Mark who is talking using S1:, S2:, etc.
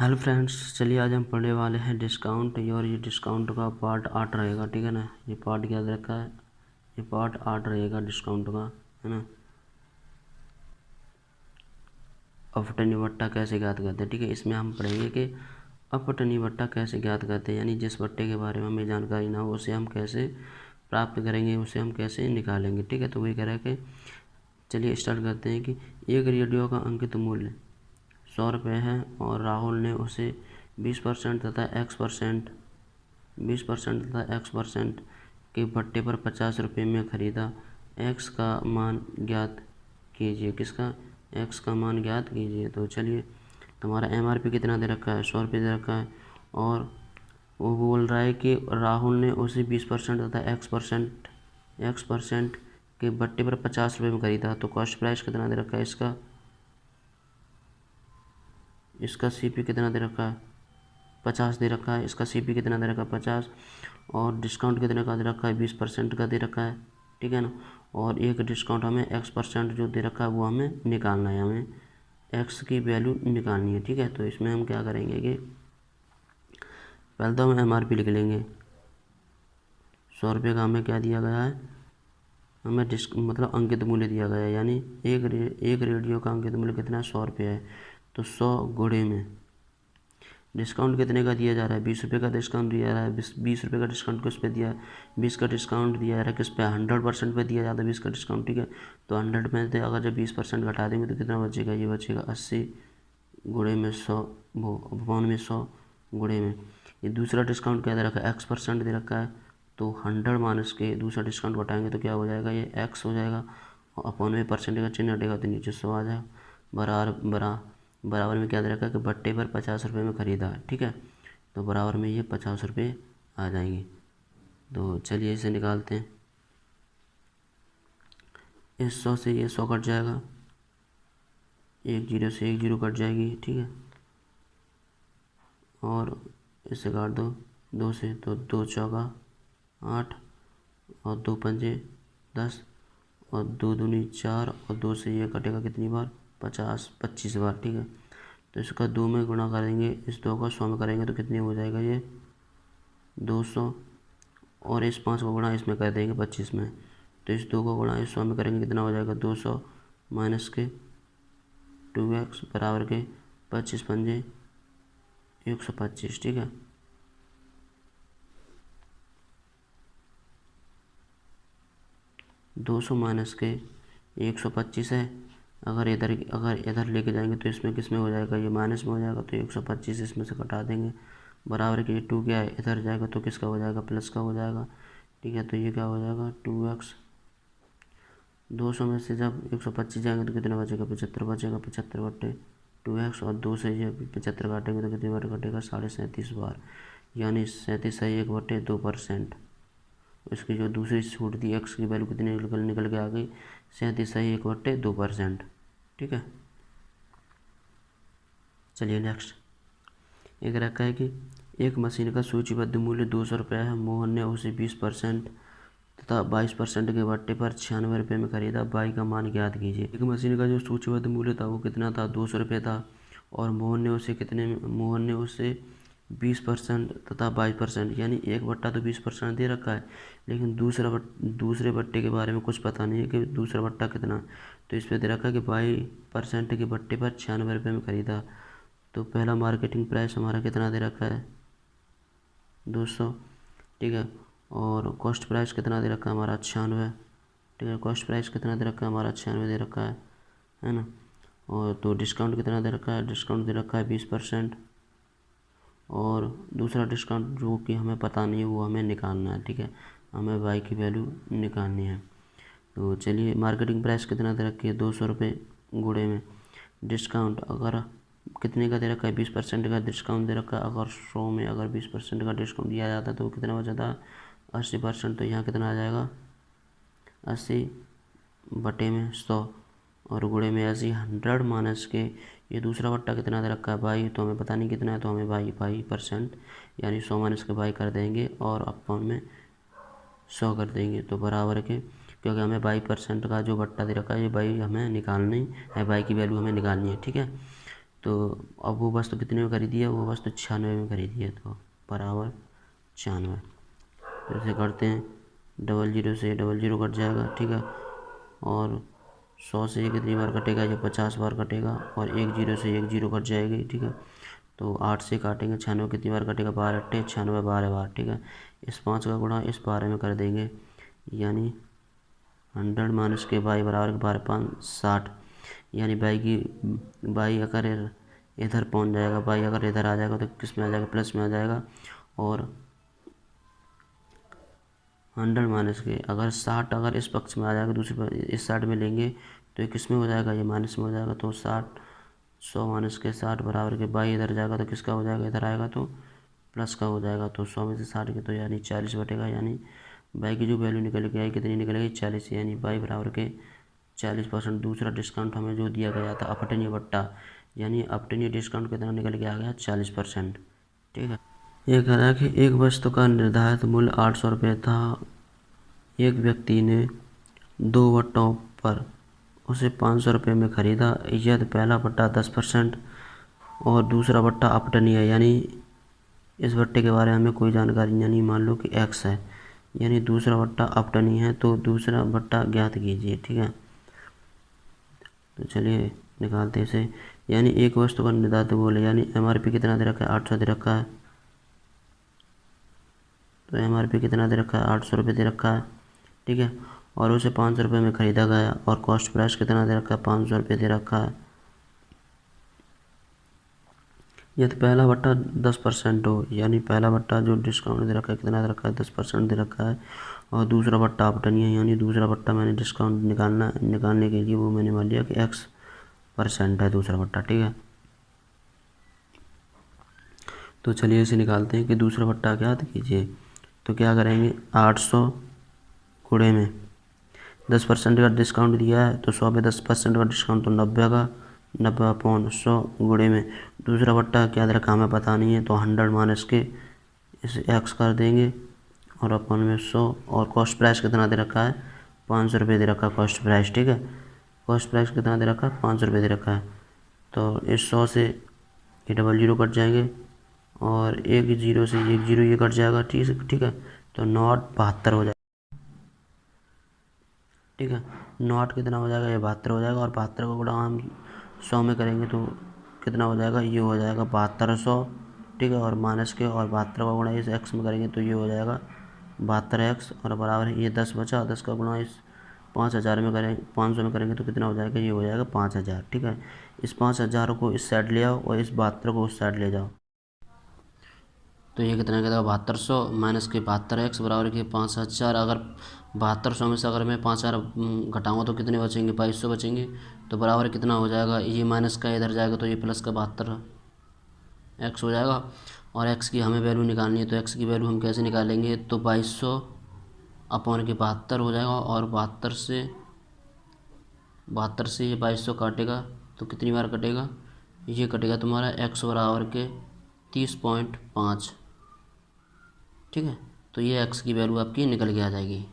S1: Hello friends, चलिए आज हम पढ़ने वाले हैं डिस्काउंट। और ये डिस्काउंट का पार्ट 8 रहेगा, ठीक है ना। ये पार्ट याद रखा है, ये पार्ट 8 रहेगा डिस्काउंट का, है ना। अपठनीय भत्ता कैसे ज्ञात करते हैं, ठीक है। इसमें हम पढ़ेंगे कि अपठनीय भत्ता कैसे ज्ञात करते हैं, यानी जिस भत्ते के बारे में हमें जानकारी ना हो उसे हम कैसे प्राप्त करेंगे, उसे हम कैसे निकालेंगे, ठीक है। तो वही कह रहा है कि चलिए स्टार्ट करते हैं कि एक रेडियो का अंकित मूल्य 100 रुपये है और राहुल ने उसे 20% तथा X% के भट्टे पर 50 रुपये में ख़रीदा। X का मान ज्ञात कीजिए। किसका? X का मान ज्ञात कीजिए। तो चलिए, तुम्हारा MRP कितना दे रखा है? 100 रुपये दे रखा है और वो बोल रहा है कि राहुल ने उसे 20% तथा X% के भट्टे पर 50 रुपये में ख़रीदा। तो कॉस्ट प्राइस कितना दे रखा है इसका CP कितना दे रखा है? 50 दे रखा है। इसका CP कितना दे रखा है? 50। और डिस्काउंट कितने का दे रखा है? 20% का दे रखा है, ठीक है ना। और एक डिस्काउंट हमें X% जो दे रखा है वो हमें निकालना है, हमें X की वैल्यू निकालनी है, ठीक है। तो इसमें हम क्या करेंगे कि पहले तो हम MRP लिख लेंगे। 100 रुपये का हमें क्या दिया गया है? हमें मतलब अंकित मूल्य दिया गया है, यानी एक रेडियो का अंकित मूल्य कितना है? 100 रुपये है। तो 100 गुणे में डिस्काउंट कितने का दिया जा रहा है? 20 रुपये का डिस्काउंट दिया जा रहा है। 20 रुपये का डिस्काउंट किस पे दिया है? 20 का डिस्काउंट दिया जा रहा है किस पे? 100% पे दिया जाता है 20 का डिस्काउंट, ठीक है। तो 100 में से अगर जब 20% घटा देंगे तो कितना बचेगा? ये बचेगा 80 गुणे में 100 वो अपॉन में 100 गुणे में। ये दूसरा डिस्काउंट क्या दे रखा है? X% दे रखा है। तो 100 माइनस के दूसरा डिस्काउंट घटाएंगे तो क्या हो जाएगा? ये X हो जाएगा और अपॉन में परसेंट का चिन्ह हटेगा तो नीचे 100 आ जाएगा। बराबर में क्या दे रखा है कि भट्टे पर 50 रुपये में ख़रीदा, ठीक है। तो बराबर में ये 50 रुपये आ जाएंगे। तो चलिए इसे निकालते हैं। इस 100 से ये 100 कट जाएगा, 1 0 से 1 0 कट जाएगी, ठीक है। और इससे काट दो 2 से, तो 2 चौका 8 और 2 पंजे 10 और 2 दूनी 4 और 2 से ये कटेगा कितनी बार? 25 बार, ठीक है। तो इसका 2 में गुणा करेंगे, इस 2 का 100 में करेंगे तो कितनी हो जाएगा? ये 200 और इस 5 को गुणा इसमें कर देंगे 25 में। तो इस 2 को गुणा इस 100 में करेंगे कितना हो जाएगा? 200 माइनस के 2x बराबर के 25 पंजे 125, ठीक है। दो सौ माइनस के 125 है। अगर इधर लेके जाएंगे तो इसमें किस में हो जाएगा? ये माइनस में हो जाएगा। तो 125 इसमें से घटा देंगे, बराबर के 2 क्या है? इधर जाएगा तो किसका हो जाएगा? प्लस का हो जाएगा, ठीक है। तो ये क्या हो जाएगा? 2x। 200 में से जब 125 जाएंगे तो कितना बचेगा? 75 बचेगा। 75 बट्टे 2x और 2 से ये 75 काटेंगे तो कितनी बार कटेगा? 37.5 बार, यानी 37.2%। इसकी जो दूसरी छूट थी एक्स की वैल्यू कितनी निकल के आ गई? 37.2%, ठीक है। चलिए नेक्स्ट। एक रखा है कि एक मशीन का सूचीबद्ध मूल्य 200 रुपये है। मोहन ने उसे 20% तथा 22% के भट्टे पर 96 रुपये में ख़रीदा। बाई का मान ज्ञात कीजिए। एक मशीन का जो सूचीबद्ध मूल्य था वो कितना था? 200 रुपये था और मोहन ने उसे 20% तथा 22%, यानी एक भट्टा तो 20% दे रखा है, लेकिन दूसरे भट्टे के बारे में कुछ पता नहीं है कि दूसरा भट्टा कितना। तो इस पर दे रखा है कि 22% के भट्टे पर 96 रुपये में ख़रीदा। तो पहला मार्केटिंग प्राइस हमारा कितना दे रखा है? 200, ठीक है। और कॉस्ट प्राइस कितना दे रखा है हमारा? 96, ठीक है। कॉस्ट प्राइस कितना दे रखा है हमारा? 96 दे रखा है ना। और तो डिस्काउंट कितना दे रखा है? डिस्काउंट दे रखा है 20%। और दूसरा डिस्काउंट जो कि हमें पता नहीं है वो हमें निकालना है, ठीक है। हमें बाई की वैल्यू निकालनी है। तो चलिए, मार्केटिंग प्राइस कितना दे रखी है? 200 रुपये गुणे में डिस्काउंट अगर कितने का दे रखा है? 20% का डिस्काउंट दे रखा है। अगर 100 में अगर 20% का डिस्काउंट दिया जाता है तो कितना हो जाता है? 80%। तो यहाँ कितना आ जाएगा? 80 बटे में 100 और गुणे में 80। 100 माइनस के ये दूसरा भट्टा कितना दे रखा है? बाई, तो हमें पता नहीं कितना है, तो हमें बाई परसेंट, यानी 100 माइनस के बाई कर देंगे और अपॉन में 100 कर देंगे। तो बराबर के, क्योंकि हमें 22% का जो भट्टा दे रखा है ये बाई हमें निकालनी है, बाई की वैल्यू हमें निकालनी है, ठीक है। तो अब वो वस्तु कितने में खरीदी है, वो वस्तु 96 में खरीदी है, तो बराबर 96। तो ऐसे करते हैं, 00 से 00 कट जाएगा, ठीक है। और 100 से ये कितनी बार कटेगा, ये 50 बार कटेगा। और 10 से 10 कट जाएगी, ठीक है। तो 8 से काटेंगे, 96 कितनी बार कटेगा, 12 अट्ठे 96, 12 बार, ठीक है। इस 5 का गुणा इस 12 में कर देंगे, यानी 100 माइनस के बाई बराबर 12 5 60। यानी बाई अगर इधर पहुंच जाएगा, बाई अगर इधर आ जाएगा तो किस में आ जाएगा, प्लस में आ जाएगा। और 100 माइनस के अगर 60 अगर इस पक्ष में आ जाएगा, दूसरी इस साइड में लेंगे तो ये किस में हो जाएगा, ये माइनस में हो जाएगा। तो 100 माइनस के 60 बराबर के बाई इधर जाएगा तो किसका हो जाएगा, इधर आएगा तो प्लस का हो जाएगा। तो 100 में से 60 के तो यानी 40 बटेगा, यानी बाई की जो वैल्यू निकल के आई कितनी निकलेगी, 40। यानी बाई बराबर के 40%। दूसरा डिस्काउंट हमें जो दिया गया था अपठनीय बट्टा, यानी अपठनीय डिस्काउंट कितना निकल के आ गया, 40%, ठीक है। ये कह रहा है कि एक वस्तु का निर्धारित मूल्य 800 रुपये था। एक व्यक्ति ने 2 बट्टों पर उसे 500 रुपये में खरीदा। यदि पहला बट्टा 10% और दूसरा बट्टा अपठनीय है, यानी इस बट्टे के बारे में हमें कोई जानकारी नहीं, यानी मान लो कि x है, यानी दूसरा बट्टा अपठनीय है, तो दूसरा बट्टा ज्ञात कीजिए, ठीक है। तो चलिए निकालते हैं इसे। यानी एक वस्तु का निर्धारित मूल्य, यानी MRP कितना दे रखा है, 800 दे रखा है। तो MRP कितना दे रखा है, 800 रुपये दे रखा है, ठीक है। और उसे 500 रुपये में ख़रीदा गया। और कॉस्ट प्राइस कितना दे रखा है, 500 रुपये दे रखा है। यदि पहला बट्टा 10% हो, यानी पहला बट्टा जो डिस्काउंट दे रखा है कितना दे रखा है, 10% दे रखा है। और दूसरा बट्टा अपठनीय है, यानी दूसरा बट्टा मैंने डिस्काउंट निकालने के लिए वो मैंने मान लिया कि X% है दूसरा बट्टा, ठीक है। तो चलिए इसे निकालते हैं कि दूसरा बट्टा ज्ञात कीजिए। तो क्या करेंगे, 800 गुणे में 10% का डिस्काउंट दिया है, तो 100 पे 10% का डिस्काउंट, तो 90 का 90/100 गुणे में दूसरा बट्टा क्या दे रखा हमें पता नहीं है, तो 100 माइनस के इसे x कर देंगे और अपन में 100। और कॉस्ट प्राइस कितना दे रखा है, 500 रुपये दे रखा है कॉस्ट प्राइस, ठीक है। कॉस्ट प्राइस कितना दे रखा है, 500 रुपये दे रखा है। तो इस 100 से ये 00 कट जाएंगे और 10 से 10 ये कट जाएगा, ठीक है। तो 9/72 हो जाएगा, ठीक है। 9 कितना हो जाएगा, ये 72 हो जाएगा। और 72 का गुणा हम 100 में करेंगे तो कितना हो जाएगा, ये हो जाएगा 7200, ठीक है। और माइनस के और 72 का गुणा इस x में करेंगे तो ये हो जाएगा 72x। और बराबर है ये 10 बचा, 10 का गुणा इस 5000 में करेंगे, 500 में करेंगे तो कितना हो जाएगा, ये हो जाएगा 5000, ठीक है। इस 5000 को इस साइड ले आओ और इस 72 को उस साइड ले जाओ। तो ये कितना कहता है, 7200 माइनस के 72x बराबर के 5000। अगर 7200 में से अगर मैं 5000 घटाऊँगा तो कितने बचेंगे, 2200 बचेंगे। तो बराबर कितना हो जाएगा, ये माइनस का इधर जाएगा तो ये प्लस का 72x हो जाएगा। और x की हमें वैल्यू निकालनी है, तो x की वैल्यू हम कैसे निकालेंगे, तो 2200 अपॉन के 72 हो जाएगा। और 72 से ये 2200 काटेगा तो कितनी बार कटेगा, ये कटेगा तुम्हारा x बराबर के 30.5, ठीक है। तो ये x की वैल्यू आपकी निकल के आ जाएगी।